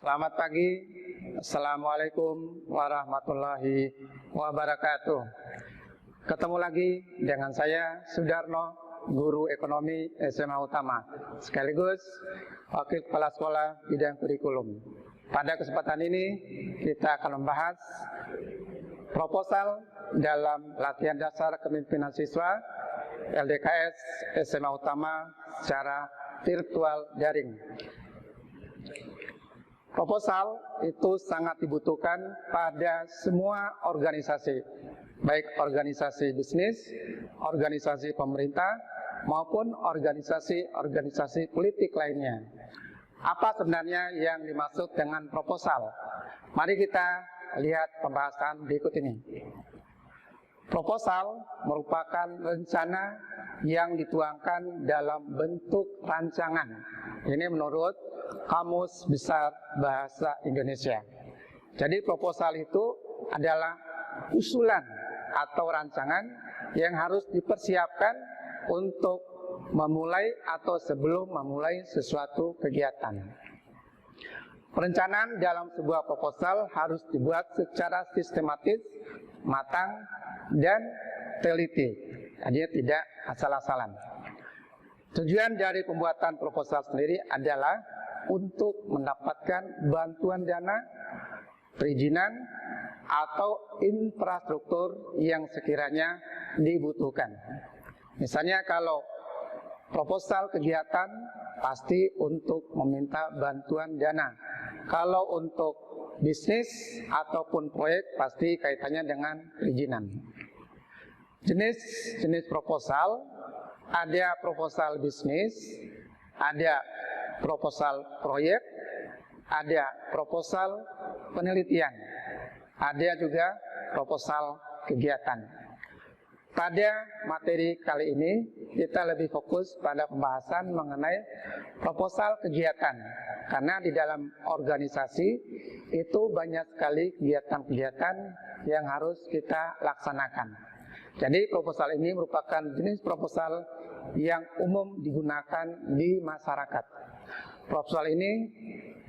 Selamat pagi. Assalamualaikum warahmatullahi wabarakatuh. Ketemu lagi dengan saya Sudarno, guru ekonomi SMA Utama, sekaligus Wakil Kepala Sekolah Bidang Kurikulum. Pada kesempatan ini kita akan membahas proposal dalam latihan dasar kepemimpinan siswa LDKS SMA Utama secara virtual daring. Proposal itu sangat dibutuhkan pada semua organisasi, baik organisasi bisnis, organisasi pemerintah, maupun organisasi politik lainnya. Apa sebenarnya yang dimaksud dengan proposal? Mari kita lihat pembahasan berikut ini. Proposal merupakan rencana yang dituangkan dalam bentuk rancangan. Ini menurut Kamus Besar Bahasa Indonesia. Jadi proposal itu adalah usulan atau rancangan yang harus dipersiapkan untuk memulai atau sebelum memulai sesuatu kegiatan. Perencanaan dalam sebuah proposal harus dibuat secara sistematis, matang, dan teliti. Artinya tidak asal-asalan. Tujuan dari pembuatan proposal sendiri adalah untuk mendapatkan bantuan dana, perizinan, atau infrastruktur yang sekiranya dibutuhkan. Misalnya kalau proposal kegiatan pasti untuk meminta bantuan dana. Kalau untuk bisnis ataupun proyek pasti kaitannya dengan perizinan. Jenis proposal, ada proposal bisnis, ada proposal proyek, ada proposal penelitian, ada juga proposal kegiatan. Pada materi kali ini kita lebih fokus pada pembahasan mengenai proposal kegiatan, karena di dalam organisasi itu banyak sekali kegiatan-kegiatan yang harus kita laksanakan. Jadi proposal ini merupakan jenis proposal yang umum digunakan di masyarakat. Proposal ini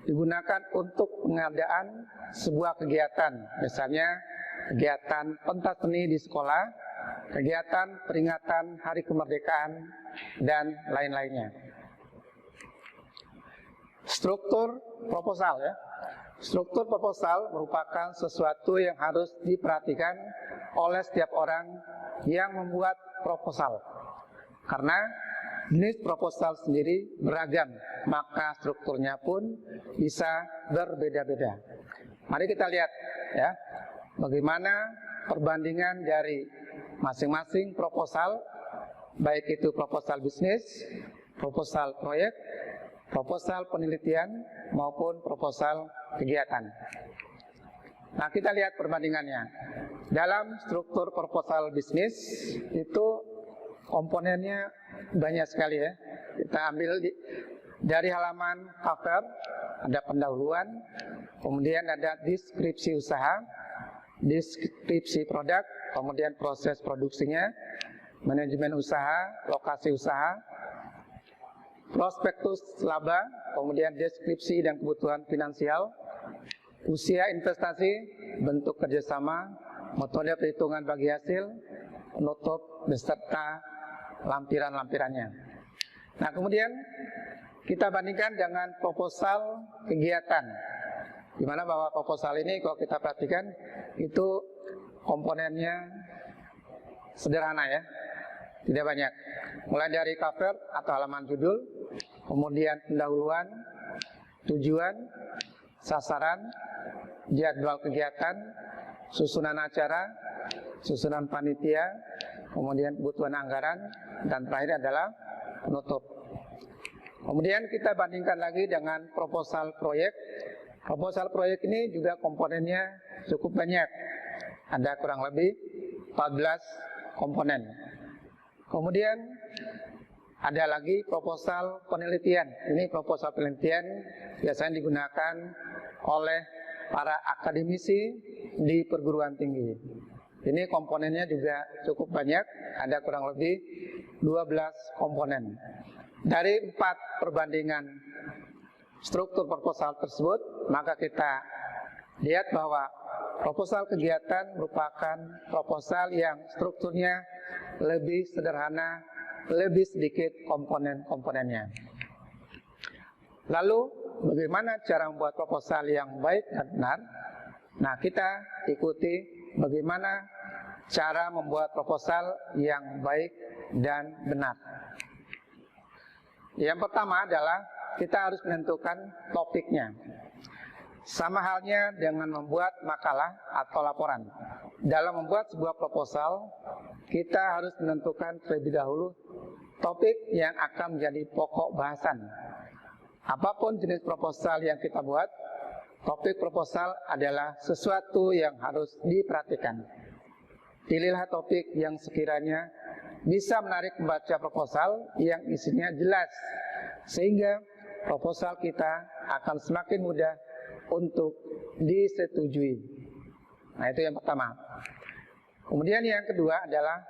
digunakan untuk pengadaan sebuah kegiatan, misalnya kegiatan pentas seni di sekolah, kegiatan peringatan Hari Kemerdekaan, dan lain-lainnya. Struktur proposal ya. Struktur proposal merupakan sesuatu yang harus diperhatikan oleh setiap orang yang membuat proposal. Karena jenis proposal sendiri beragam, maka strukturnya pun bisa berbeda-beda. Mari kita lihat ya, bagaimana perbandingan dari masing-masing proposal, baik itu proposal bisnis, proposal proyek, proposal penelitian, maupun proposal kegiatan. Nah, kita lihat perbandingannya. Dalam struktur proposal bisnis itu komponennya banyak sekali ya. Kita ambil dari halaman cover, ada pendahuluan, kemudian ada deskripsi usaha, deskripsi produk, kemudian proses produksinya, manajemen usaha, lokasi usaha, prospektus laba, kemudian deskripsi dan kebutuhan finansial, usia investasi, bentuk kerjasama, metode perhitungan bagi hasil, penutup beserta lampiran-lampirannya. Nah, kemudian kita bandingkan dengan proposal kegiatan, di mana bahwa proposal ini kalau kita perhatikan itu komponennya sederhana ya, tidak banyak. Mulai dari cover atau halaman judul, kemudian pendahuluan, tujuan, sasaran, jadwal kegiatan, susunan acara, susunan panitia, kemudian kebutuhan anggaran, dan terakhir adalah penutup. Kemudian kita bandingkan lagi dengan proposal proyek. Proposal proyek ini juga komponennya cukup banyak. Ada kurang lebih 14 komponen. Kemudian ada lagi proposal penelitian. Ini proposal penelitian biasanya digunakan oleh para akademisi di perguruan tinggi. Ini komponennya juga cukup banyak, ada kurang lebih 12 komponen. Dari 4 perbandingan struktur proposal tersebut, maka kita lihat bahwa proposal kegiatan merupakan proposal yang strukturnya lebih sederhana, lebih sedikit komponen-komponennya. Lalu, bagaimana cara membuat proposal yang baik dan benar? Nah, kita ikuti bagaimana cara membuat proposal yang baik dan benar. Yang pertama adalah kita harus menentukan topiknya. Sama halnya dengan membuat makalah atau laporan. Dalam membuat sebuah proposal, kita harus menentukan terlebih dahulu topik yang akan menjadi pokok bahasan. Apapun jenis proposal yang kita buat, topik proposal adalah sesuatu yang harus diperhatikan. Pilihlah topik yang sekiranya bisa menarik pembaca proposal yang isinya jelas, sehingga proposal kita akan semakin mudah untuk disetujui. Nah, itu yang pertama. Kemudian yang kedua adalah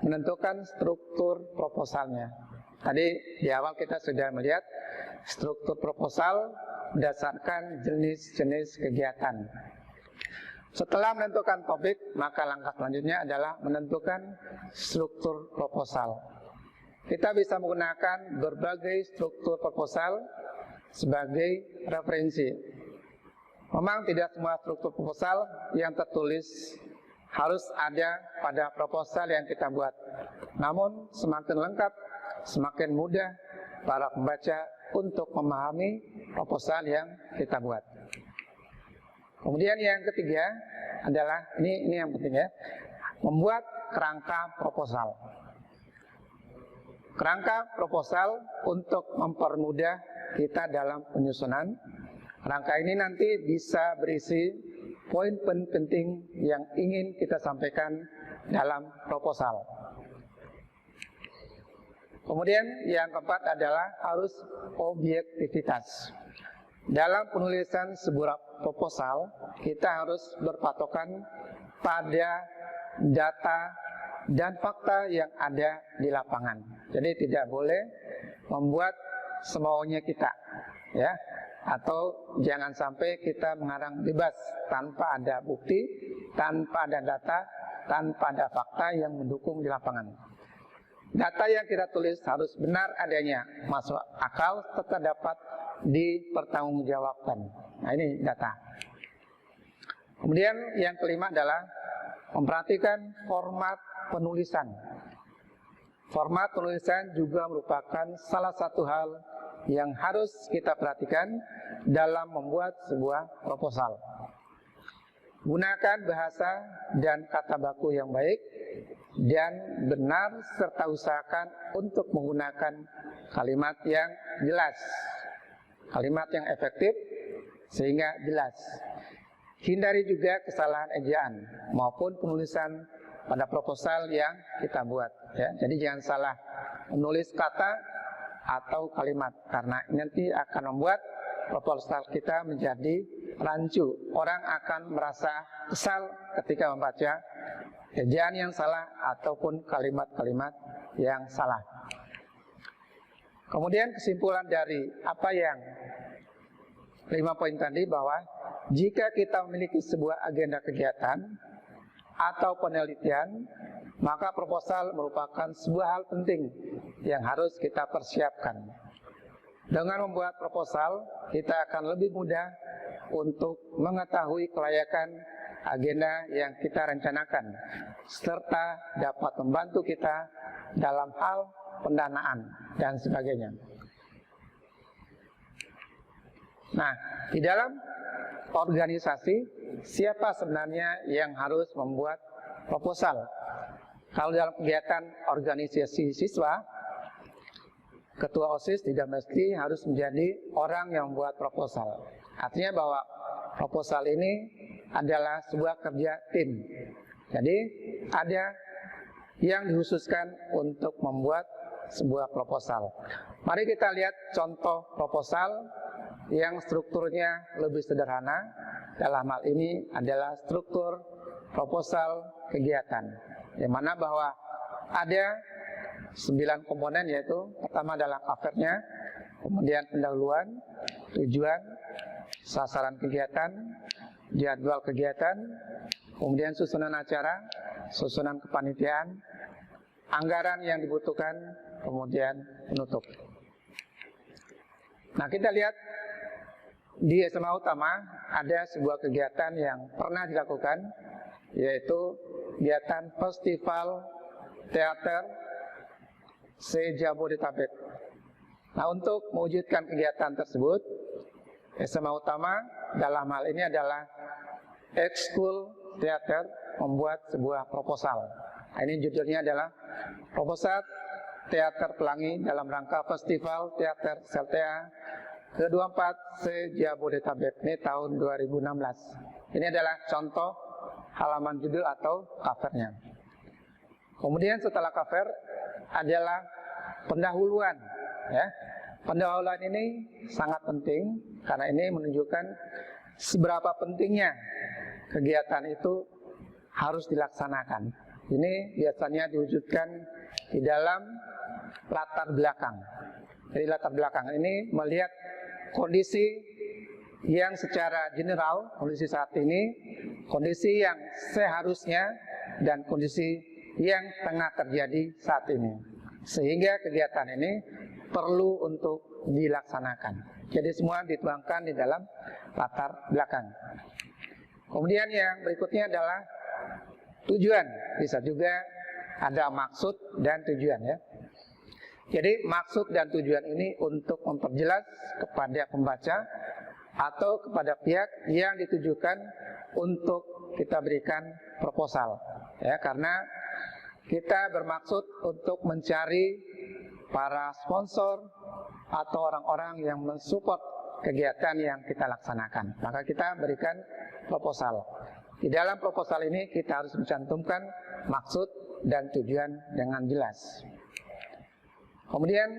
menentukan struktur proposalnya. Tadi di awal kita sudah melihat struktur proposal berdasarkan jenis-jenis kegiatan. Setelah menentukan topik, maka langkah selanjutnya adalah menentukan struktur proposal. Kita bisa menggunakan berbagai struktur proposal sebagai referensi. Memang tidak semua struktur proposal yang tertulis harus ada pada proposal yang kita buat. Namun semakin lengkap, semakin mudah para pembaca untuk memahami proposal yang kita buat. Kemudian yang ketiga adalah, ini yang penting ya, membuat kerangka proposal. Kerangka proposal untuk mempermudah kita dalam penyusunan. Kerangka ini nanti bisa berisi poin penting yang ingin kita sampaikan dalam proposal. Kemudian yang keempat adalah harus objektivitas. Dalam penulisan sebuah proposal, kita harus berpatokan pada data dan fakta yang ada di lapangan. Jadi tidak boleh membuat semaunya kita, ya. Atau jangan sampai kita mengarang bebas tanpa ada bukti, tanpa ada data, tanpa ada fakta yang mendukung di lapangan. Data yang kita tulis harus benar adanya, masuk akal, serta dapat dipertanggungjawabkan. Nah, ini data. Kemudian yang kelima adalah memperhatikan format penulisan. Format penulisan juga merupakan salah satu hal yang harus kita perhatikan dalam membuat sebuah proposal. Gunakan bahasa dan kata baku yang baik dan benar, serta usahakan untuk menggunakan kalimat yang jelas, kalimat yang efektif sehingga jelas. Hindari juga kesalahan ejaan maupun penulisan pada proposal yang kita buat, ya. Jadi jangan salah menulis kata atau kalimat, karena nanti akan membuat proposal kita menjadi rancu. Orang akan merasa kesal ketika membaca ejaan yang salah ataupun kalimat-kalimat yang salah. Kemudian kesimpulan dari apa yang 5 poin tadi, bahwa jika kita memiliki sebuah agenda kegiatan atau penelitian, maka proposal merupakan sebuah hal penting yang harus kita persiapkan. Dengan membuat proposal, kita akan lebih mudah untuk mengetahui kelayakan agenda yang kita rencanakan, serta dapat membantu kita dalam hal pendanaan dan sebagainya. Nah, di dalam organisasi, siapa sebenarnya yang harus membuat proposal? Kalau dalam kegiatan organisasi siswa, ketua OSIS tidak mesti harus menjadi orang yang membuat proposal. Artinya bahwa proposal ini adalah sebuah kerja tim. Jadi ada yang dikhususkan untuk membuat sebuah proposal. Mari kita lihat contoh proposal yang strukturnya lebih sederhana. Dalam hal ini adalah struktur proposal kegiatan, yang mana bahwa ada 9 komponen, yaitu pertama adalah covernya, kemudian pendahuluan, tujuan, sasaran kegiatan, jadwal kegiatan, kemudian susunan acara, susunan kepanitiaan, anggaran yang dibutuhkan, kemudian penutup. Nah, kita lihat di SMA Utama ada sebuah kegiatan yang pernah dilakukan, yaitu kegiatan Festival Teater se-Jabodetabek. Nah, untuk mewujudkan kegiatan tersebut, SMA Utama dalam hal ini adalah Ekskul Teater membuat sebuah proposal. Nah, ini judulnya adalah Proposal Teater Pelangi dalam rangka Festival Teater Seltea ke-24 se-Jabodetabek, ini tahun 2016. Ini adalah contoh halaman judul atau covernya. Kemudian setelah cover adalah pendahuluan, ya. Pendahuluan ini sangat penting karena ini menunjukkan seberapa pentingnya kegiatan itu harus dilaksanakan. Ini biasanya diwujudkan di dalam latar belakang. Jadi latar belakang ini melihat kondisi yang secara general, kondisi saat ini, kondisi yang seharusnya, dan kondisi yang tengah terjadi saat ini. Sehingga kegiatan ini perlu untuk dilaksanakan. Jadi semua dituangkan di dalam latar belakang. Kemudian yang berikutnya adalah tujuan. Bisa juga ada maksud dan tujuan, ya. Jadi maksud dan tujuan ini untuk memperjelas kepada pembaca atau kepada pihak yang ditujukan untuk kita berikan proposal, ya, karena kita bermaksud untuk mencari para sponsor atau orang-orang yang mensupport kegiatan yang kita laksanakan. Maka kita berikan proposal. Di dalam proposal ini kita harus mencantumkan maksud dan tujuan dengan jelas. Kemudian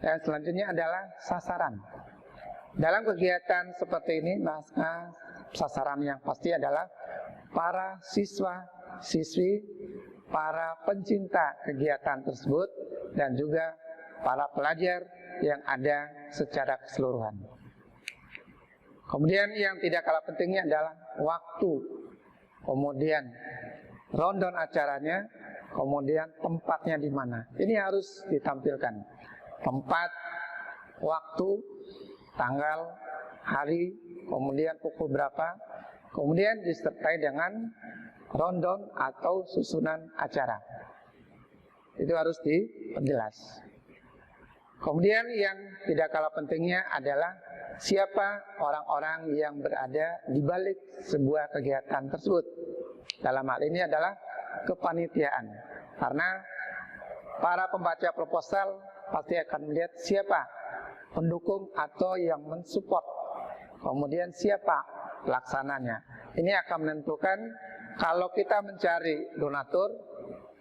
yang selanjutnya adalah sasaran. Dalam kegiatan seperti ini, maka sasaran yang pasti adalah para siswa, siswi, para pencinta kegiatan tersebut, dan juga para pelajar yang ada secara keseluruhan. Kemudian yang tidak kalah pentingnya adalah waktu, kemudian rundown acaranya, kemudian tempatnya di mana. Ini harus ditampilkan. Tempat, waktu, tanggal, hari, kemudian pukul berapa, kemudian disertai dengan rundown atau susunan acara. Itu harus diperjelas. Kemudian yang tidak kalah pentingnya adalah siapa orang-orang yang berada di balik sebuah kegiatan tersebut. Dalam hal ini adalah kepanitiaan. Karena para pembaca proposal pasti akan melihat siapa pendukung atau yang mensupport. Kemudian siapa pelaksananya. Ini akan menentukan kalau kita mencari donatur,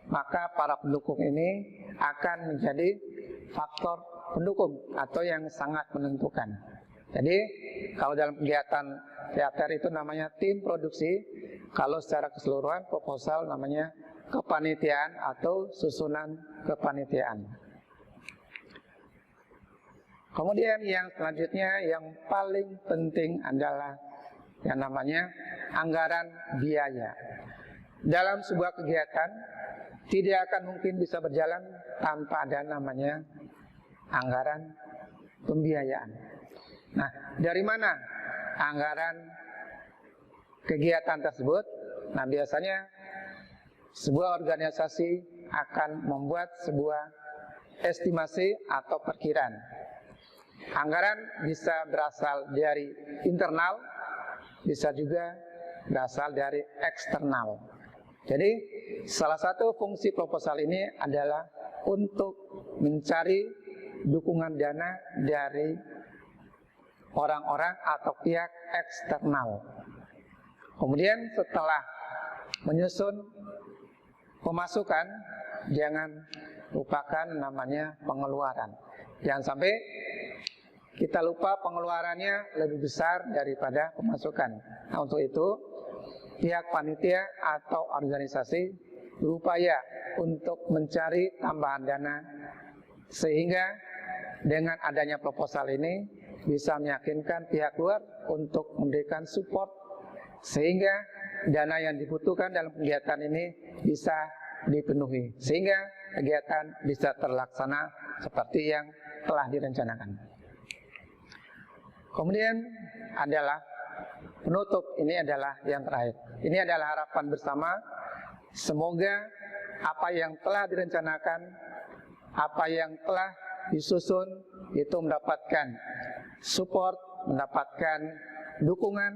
maka para pendukung ini akan menjadi faktor pendukung atau yang sangat menentukan. Jadi kalau dalam kegiatan teater itu namanya tim produksi, kalau secara keseluruhan proposal namanya kepanitiaan atau susunan kepanitiaan. Kemudian yang selanjutnya yang paling penting adalah yang namanya anggaran biaya. Dalam sebuah kegiatan tidak akan mungkin bisa berjalan tanpa ada namanya anggaran pembiayaan. Nah, dari mana anggaran kegiatan tersebut? Nah, biasanya sebuah organisasi akan membuat sebuah estimasi atau perkiraan. Anggaran bisa berasal dari internal, bisa juga berasal dari eksternal. Jadi salah satu fungsi proposal ini adalah untuk mencari dukungan dana dari orang-orang atau pihak eksternal. Kemudian setelah menyusun pemasukan, jangan lupakan namanya pengeluaran. Jangan sampai kita lupa pengeluarannya lebih besar daripada pemasukan. Nah, untuk itu pihak panitia atau organisasi berupaya untuk mencari tambahan dana sehingga dengan adanya proposal ini bisa meyakinkan pihak luar untuk memberikan support sehingga dana yang dibutuhkan dalam kegiatan ini bisa dipenuhi, sehingga kegiatan bisa terlaksana seperti yang telah direncanakan. Kemudian adalah penutup, ini adalah yang terakhir. Ini adalah harapan bersama, semoga apa yang telah direncanakan, apa yang telah disusun itu mendapatkan support, mendapatkan dukungan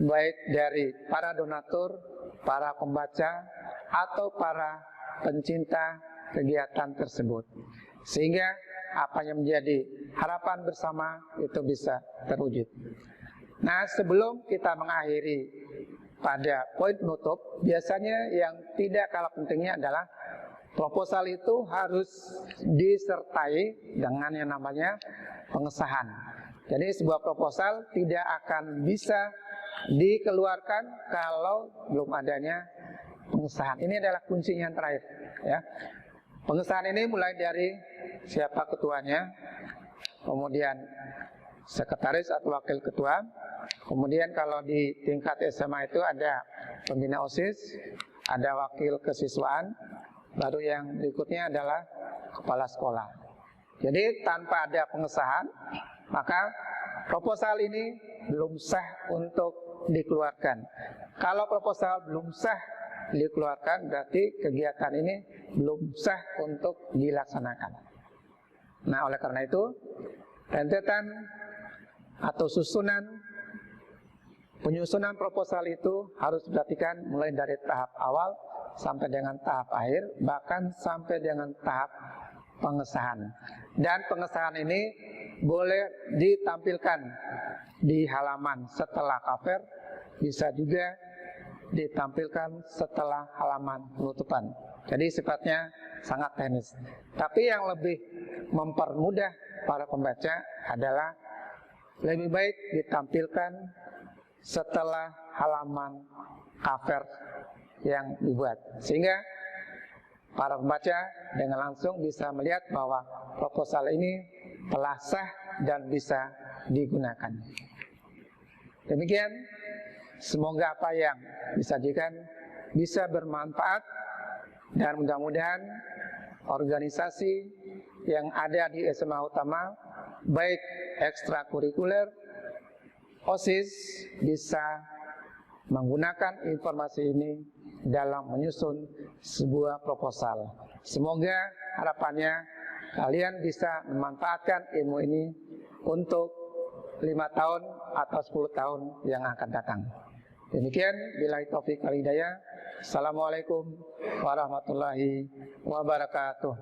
baik dari para donatur, para pembaca, atau para pencinta kegiatan tersebut, sehingga apa yang menjadi harapan bersama itu bisa terwujud. Nah, sebelum kita mengakhiri pada poin penutup, biasanya yang tidak kalah pentingnya adalah proposal itu harus disertai dengan yang namanya pengesahan. Jadi sebuah proposal tidak akan bisa dikeluarkan kalau belum adanya pengesahan. Ini adalah kuncinya yang terakhir, ya. Pengesahan ini mulai dari siapa ketuanya, kemudian sekretaris atau wakil ketua, kemudian kalau di tingkat SMA itu ada pembina OSIS, ada wakil kesiswaan, baru yang berikutnya adalah kepala sekolah. Jadi tanpa ada pengesahan, maka proposal ini belum sah untuk dikeluarkan. Kalau proposal belum sah dikeluarkan, berarti kegiatan ini belum sah untuk dilaksanakan. Nah, oleh karena itu, rentetan atau penyusunan proposal itu harus diperhatikan mulai dari tahap awal sampai dengan tahap akhir, bahkan sampai dengan tahap pengesahan. Dan pengesahan ini boleh ditampilkan di halaman setelah cover, bisa juga ditampilkan setelah halaman penutupan. Jadi sifatnya sangat teknis. Tapi yang lebih mempermudah para pembaca adalah lebih baik ditampilkan setelah halaman cover yang dibuat, sehingga para pembaca dengan langsung bisa melihat bahwa proposal ini telah sah dan bisa digunakan. Demikian, semoga apa yang disajikan bisa bermanfaat dan mudah-mudahan organisasi yang ada di SMA Utama, baik ekstrakurikuler, OSIS, bisa menggunakan informasi ini dalam menyusun sebuah proposal. Semoga harapannya kalian bisa memanfaatkan ilmu ini untuk 5 tahun atau 10 tahun yang akan datang. Demikian, billahi taufik wal hidayah. Assalamualaikum warahmatullahi wabarakatuh.